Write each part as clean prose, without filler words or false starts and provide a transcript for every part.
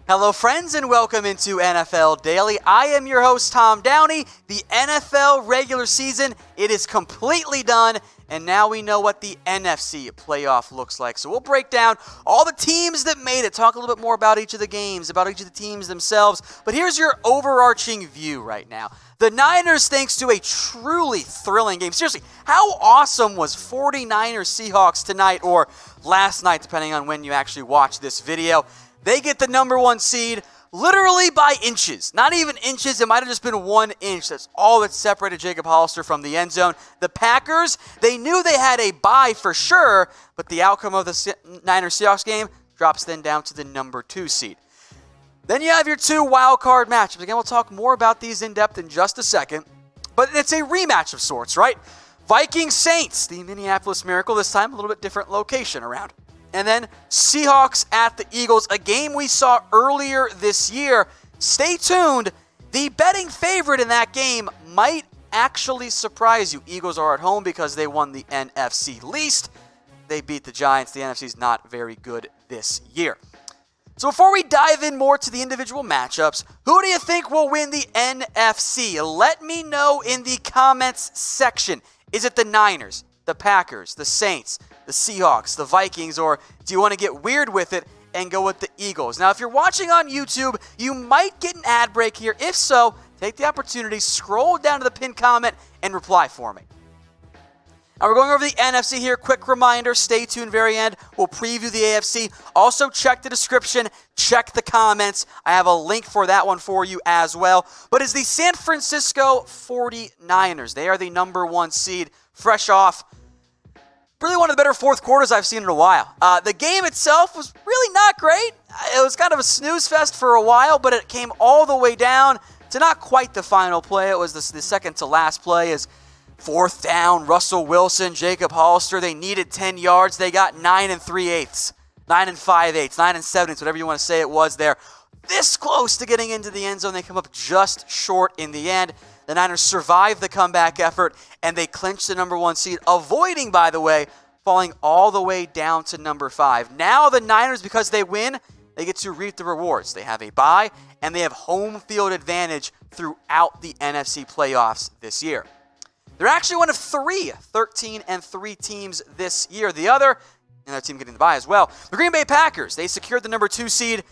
Hello, friends, and welcome into NFL Daily. I am your host, Tom Downey. The NFL regular season, it is completely done, and now we know what the NFC playoff looks like. So we'll break down all the teams that made it, talk a little bit more about each of the games, about each of the teams themselves. But here's your overarching view right now. The Niners, thanks to a truly thrilling game. Seriously, how awesome was 49ers Seahawks tonight, or last night, depending on when you actually watch this video? They get the number one seed literally by inches. Not even inches. It might have just been 1 inch. That's all that separated Jacob Hollister from the end zone. The Packers, they knew they had a bye for sure, but the outcome of the Niners-Seahawks game drops them down to the number 2 seed. Then you have your 2 wild card matchups. Again, we'll talk more about these in depth in just a second, but it's a rematch of sorts, right? Vikings-Saints, the Minneapolis Miracle, this time a little bit different location around. And then Seahawks at the Eagles, a game we saw earlier this year. Stay tuned. The betting favorite in that game might actually surprise you. Eagles are at home because they won the NFC least. They beat the Giants. The NFC's not very good this year. So before we dive in more to the individual matchups, who do you think will win the NFC? Let me know in the comments section. Is it the Niners, the Packers, the Saints, the Seahawks, the Vikings, or do you want to get weird with it and go with the Eagles? Now, if you're watching on YouTube, you might get an ad break here. If so, take the opportunity, scroll down to the pinned comment, and reply for me. Now, we're going over the NFC here. Quick reminder, stay tuned very end. We'll preview the AFC. Also, check the description, check the comments. I have a link for that one for you as well. But it's the San Francisco 49ers. They are the number 1 seed, fresh off really one of the better fourth quarters I've seen in a while. The game itself was really not great. It was kind of a snooze fest for a while, but it came all the way down to not quite the final play. It was the second to last play is 4th down, Russell Wilson, Jacob Hollister. They needed 10 yards. They got 9 3/8, 9 5/8, 9 7/8, whatever you want to say it was there. This close to getting into the end zone. They come up just short in the end. The Niners survive the comeback effort, and they clinch the number 1 seed, avoiding, by the way, falling all the way down to number 5. Now the Niners, because they win, they get to reap the rewards. They have a bye, and they have home field advantage throughout the NFC playoffs this year. They're actually one of 3 13-3 teams this year. The other, and their team getting the bye as well, the Green Bay Packers. They secured the number 2 seed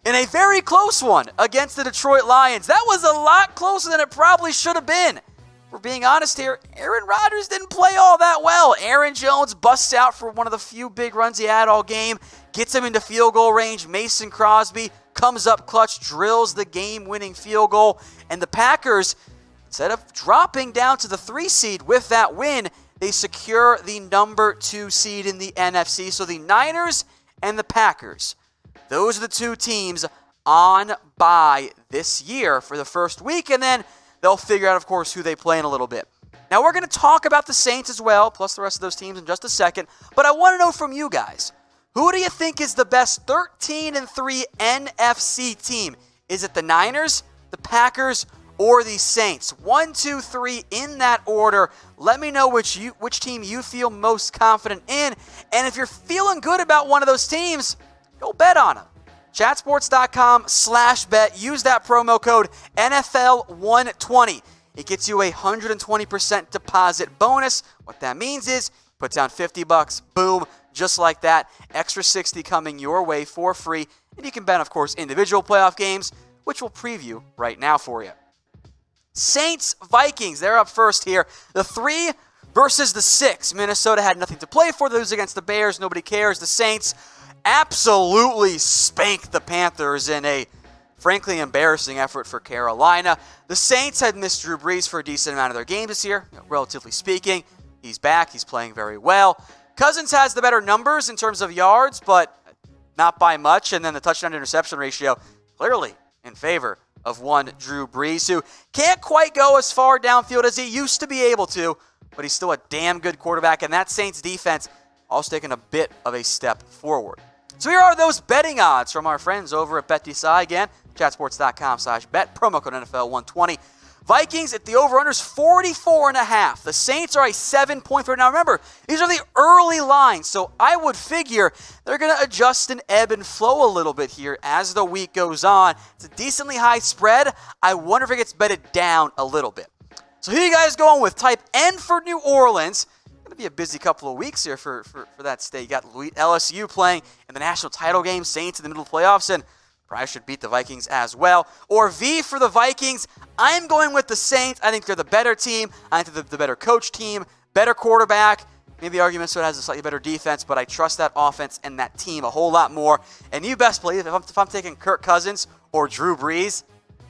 in a very close one against the Detroit Lions. That was a lot closer than it probably should have been. We're being honest here, Aaron Rodgers didn't play all that well. Aaron Jones busts out for one of the few big runs he had all game, gets him into field goal range. Mason Crosby comes up clutch, drills the game-winning field goal. And the Packers, instead of dropping down to the 3 seed with that win, they secure the number 2 seed in the NFC. So the Niners and the Packers, those are the 2 teams on bye this year for the first week, and then they'll figure out, of course, who they play in a little bit. Now, we're going to talk about the Saints as well, plus the rest of those teams in just a second, but I want to know from you guys, who do you think is the best 13-3 NFC team? Is it the Niners, the Packers, or the Saints? 1, 2, 3 in that order. Let me know which team you feel most confident in, and if you're feeling good about one of those teams, go bet on them. Chatsports.com/bet. Use that promo code NFL120. It gets you a 120% deposit bonus. What that means is put down $50, boom, just like that. Extra $60 coming your way for free. And you can bet, of course, individual playoff games, which we'll preview right now for you. Saints, Vikings, they're up first here. The 3 versus the 6. Minnesota had nothing to play for. They lose against the Bears. Nobody cares. The Saints absolutely spanked the Panthers in a frankly embarrassing effort for Carolina. The Saints had missed Drew Brees for a decent amount of their games this year, relatively speaking. He's back. He's playing very well. Cousins has the better numbers in terms of yards, but not by much. And then the touchdown-to-interception ratio clearly in favor of one Drew Brees, who can't quite go as far downfield as he used to be able to, but he's still a damn good quarterback. And that Saints defense also taking a bit of a step forward. So here are those betting odds from our friends over at BetDSI. Again, chatsports.com/bet, promo code NFL120. Vikings, at the over-under is 44.5. The Saints are a 7-point favorite. Now remember, these are the early lines, so I would figure they're going to adjust and ebb and flow a little bit here as the week goes on. It's a decently high spread. I wonder if it gets betted down a little bit. So who are you guys going with? Type N for New Orleans. It's going to be a busy couple of weeks here for that state. You got LSU playing in the national title game, Saints in the middle of the playoffs, and probably should beat the Vikings as well. Or V for the Vikings. I'm going with the Saints. I think they're the better team. I think they're the better coach team, better quarterback. Maybe arguments so it has a slightly better defense, but I trust that offense and that team a whole lot more. And you best believe if I'm taking Kirk Cousins or Drew Brees,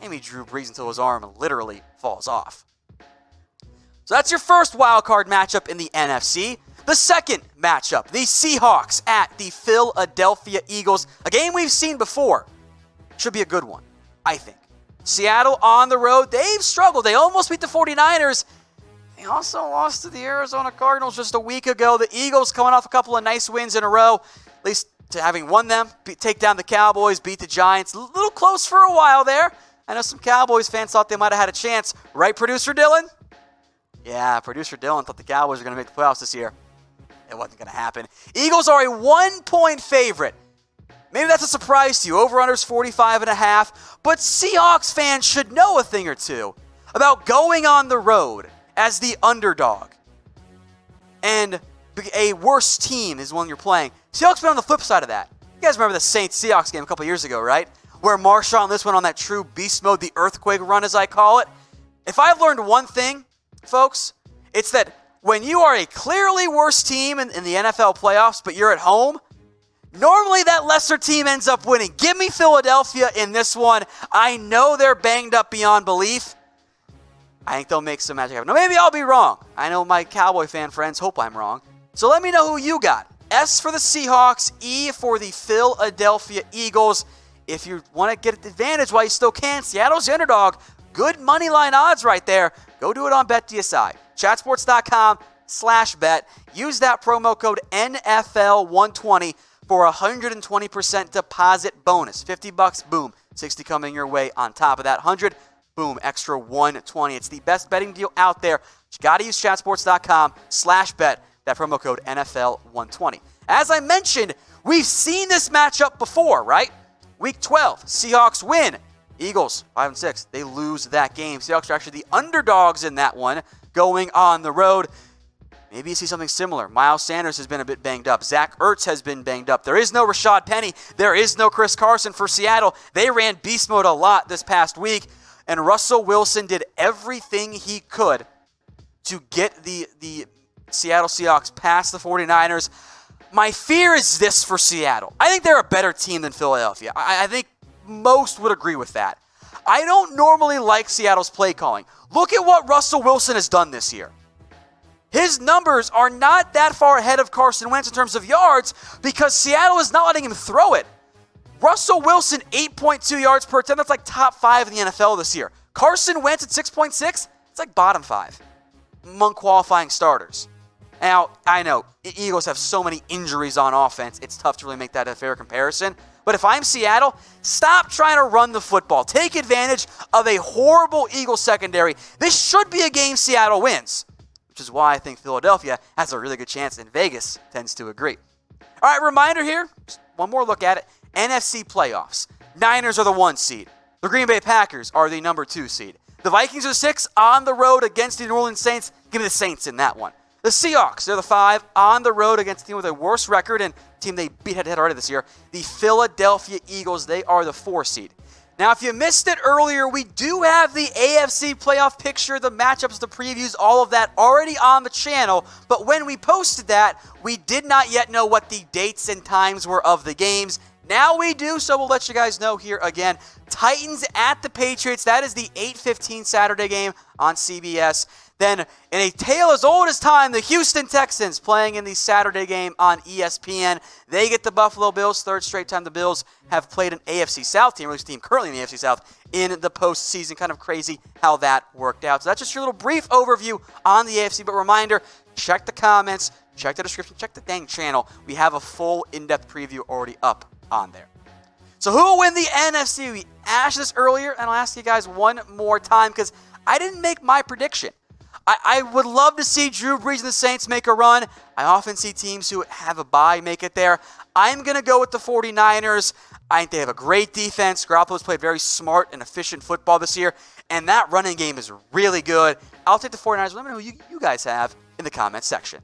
maybe Drew Brees until his arm literally falls off. So that's your first wild card matchup in the NFC. The second matchup, the Seahawks at the Philadelphia Eagles. A game we've seen before. Should be a good one, I think. Seattle on the road. They've struggled. They almost beat the 49ers. They also lost to the Arizona Cardinals just a week ago. The Eagles coming off a couple of nice wins in a row, at least to having won them, take down the Cowboys, beat the Giants. A little close for a while there. I know some Cowboys fans thought they might have had a chance. Right, Producer Dylan? Yeah, Producer Dylan thought the Cowboys were going to make the playoffs this year. It wasn't going to happen. Eagles are a 1-point favorite. Maybe that's a surprise to you. Over-under's 45.5. But Seahawks fans should know a thing or two about going on the road as the underdog. And a worse team is one you're playing. Seahawks been on the flip side of that. You guys remember the Saints-Seahawks game a couple years ago, right? Where Marshawn Lynch went on that true beast mode, the earthquake run as I call it. If I've learned one thing, folks, it's that when you are a clearly worse team in the NFL playoffs, but you're at home, normally that lesser team ends up winning. Give me Philadelphia in this one. I know they're banged up beyond belief. I think they'll make some magic happen. Now, maybe I'll be wrong. I know my Cowboy fan friends hope I'm wrong. So let me know who you got. S for the Seahawks, E for the Philadelphia Eagles. If you want to get an advantage while you still can, Seattle's the underdog. Good money line odds right there. Go do it on BetDSI. Chatsports.com/bet. Use that promo code NFL120 for a 120% deposit bonus. $50, boom. 60 coming your way on top of that. 100, boom, extra 120. It's the best betting deal out there. You got to use chatsports.com/bet. That promo code NFL120. As I mentioned, we've seen this matchup before, right? Week 12, Seahawks win. Eagles, 5-6. They lose that game. Seahawks are actually the underdogs in that one going on the road. Maybe you see something similar. Miles Sanders has been a bit banged up. Zach Ertz has been banged up. There is no Rashad Penny. There is no Chris Carson for Seattle. They ran beast mode a lot this past week, and Russell Wilson did everything he could to get the Seattle Seahawks past the 49ers. My fear is this for Seattle. I think they're a better team than Philadelphia. I think most would agree with that. I don't normally like Seattle's play calling. Look at what Russell Wilson has done this year. His numbers are not that far ahead of Carson Wentz in terms of yards because Seattle is not letting him throw it. Russell Wilson, 8.2 yards per attempt. That's like top 5 in the NFL this year. Carson Wentz at 6.6. It's like bottom 5 among qualifying starters. Now, I know Eagles have so many injuries on offense, it's tough to really make that a fair comparison. But if I'm Seattle, stop trying to run the football. Take advantage of a horrible Eagles secondary. This should be a game Seattle wins, which is why I think Philadelphia has a really good chance, and Vegas tends to agree. All right, reminder here, just one more look at it. NFC Playoffs. Niners are the 1 seed. The Green Bay Packers are the number 2 seed. The Vikings are 6 on the road against the New Orleans Saints. Give me the Saints in that one. The Seahawks, they're the 5 on the road against a team with a worse record and a team they beat head-to-head already this year. The Philadelphia Eagles, they are the 4 seed. Now, if you missed it earlier, we do have the AFC playoff picture, the matchups, the previews, all of that already on the channel. But when we posted that, we did not yet know what the dates and times were of the games. Now we do, so we'll let you guys know here again. Titans at the Patriots. That is the 8:15 Saturday game on CBS. Then, in a tale as old as time, the Houston Texans playing in the Saturday game on ESPN. They get the Buffalo Bills. 3rd straight time the Bills have played an AFC South team, or at least team currently in the AFC South, in the postseason. Kind of crazy how that worked out. So that's just your little brief overview on the AFC. But reminder, check the comments, check the description, check the dang channel. We have a full in-depth preview already up on there. So who will win the NFC? We asked this earlier, and I'll ask you guys one more time because I didn't make my prediction. I would love to see Drew Brees and the Saints make a run. I often see teams who have a bye make it there. I'm going to go with the 49ers. I think they have a great defense. Garoppolo's played very smart and efficient football this year, and that running game is really good. I'll take the 49ers. Let me know who you guys have in the comments section.